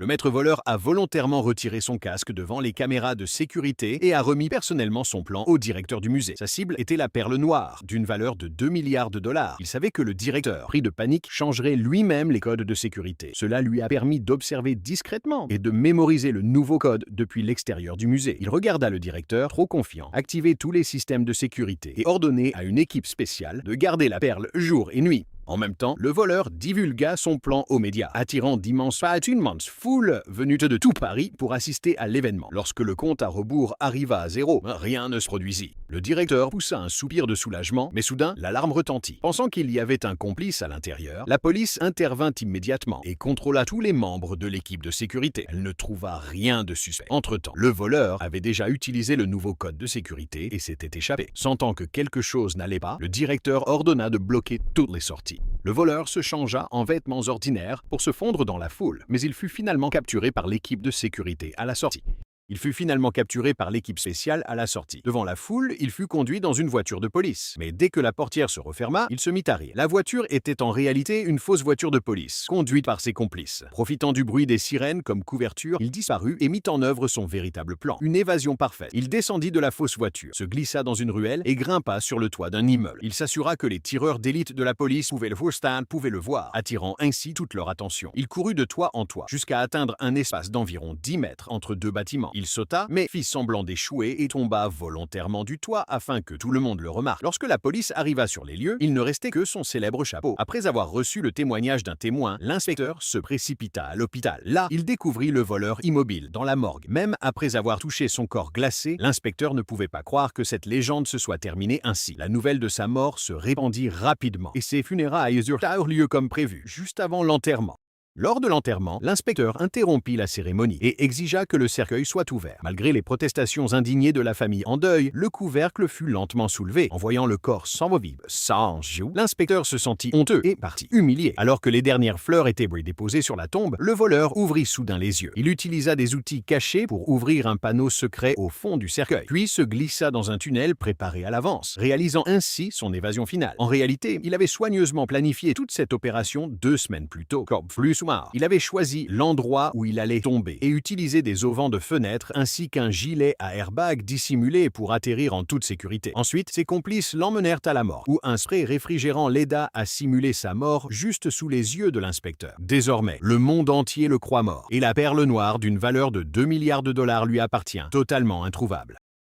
Le maître voleur a volontairement retiré son casque devant les caméras de sécurité et a remis personnellement son plan au directeur du musée. Sa cible était la perle noire, d'une valeur de 2 milliards de dollars. Il savait que le directeur, pris de panique, changerait lui-même les codes de sécurité. Cela lui a permis d'observer discrètement et de mémoriser le nouveau code depuis l'extérieur du musée. Il regarda le directeur, trop confiant, activer tous les systèmes de sécurité et ordonner à une équipe spéciale de garder la perle jour et nuit. En même temps, le voleur divulgua son plan aux médias, attirant d'immenses foules venues de tout Paris pour assister à l'événement. Lorsque le compte à rebours arriva à zéro, rien ne se produisit. Le directeur poussa un soupir de soulagement, mais soudain, l'alarme retentit. Pensant qu'il y avait un complice à l'intérieur, la police intervint immédiatement et contrôla tous les membres de l'équipe de sécurité. Elle ne trouva rien de suspect. Entre-temps, le voleur avait déjà utilisé le nouveau code de sécurité et s'était échappé. Sentant que quelque chose n'allait pas, le directeur ordonna de bloquer toutes les sorties. Le voleur se changea en vêtements ordinaires pour se fondre dans la foule, mais il fut finalement capturé par l'équipe de sécurité à la sortie. Il fut finalement capturé par l'équipe spéciale à la sortie. Devant la foule, il fut conduit dans une voiture de police. Mais dès que la portière se referma, il se mit à rire. La voiture était en réalité une fausse voiture de police, conduite par ses complices. Profitant du bruit des sirènes comme couverture, il disparut et mit en œuvre son véritable plan. Une évasion parfaite. Il descendit de la fausse voiture, se glissa dans une ruelle et grimpa sur le toit d'un immeuble. Il s'assura que les tireurs d'élite de la police pouvaient le voir, attirant ainsi toute leur attention. Il courut de toit en toit, jusqu'à atteindre un espace d'environ 10 mètres entre deux bâtiments. Il sauta, mais fit semblant d'échouer et tomba volontairement du toit afin que tout le monde le remarque. Lorsque la police arriva sur les lieux, il ne restait que son célèbre chapeau. Après avoir reçu le témoignage d'un témoin, l'inspecteur se précipita à l'hôpital. Là, il découvrit le voleur immobile dans la morgue. Même après avoir touché son corps glacé, l'inspecteur ne pouvait pas croire que cette légende se soit terminée ainsi. La nouvelle de sa mort se répandit rapidement et ses funérailles eurent lieu comme prévu, juste avant l'enterrement. Lors de l'enterrement, l'inspecteur interrompit la cérémonie et exigea que le cercueil soit ouvert. Malgré les protestations indignées de la famille en deuil, le couvercle fut lentement soulevé. En voyant le corps sans vivre, sans joue, l'inspecteur se sentit honteux et partit humilié. Alors que les dernières fleurs étaient déposées sur la tombe, le voleur ouvrit soudain les yeux. Il utilisa des outils cachés pour ouvrir un panneau secret au fond du cercueil, puis se glissa dans un tunnel préparé à l'avance, réalisant ainsi son évasion finale. En réalité, il avait soigneusement planifié toute cette opération 2 semaines plus tôt. Il avait choisi l'endroit où il allait tomber et utilisé des auvents de fenêtre ainsi qu'un gilet à airbag dissimulé pour atterrir en toute sécurité. Ensuite, ses complices l'emmenèrent à la mort, où un spray réfrigérant l'aida à simuler sa mort juste sous les yeux de l'inspecteur. Désormais, le monde entier le croit mort et la perle noire d'une valeur de 2 milliards de dollars lui appartient, totalement introuvable.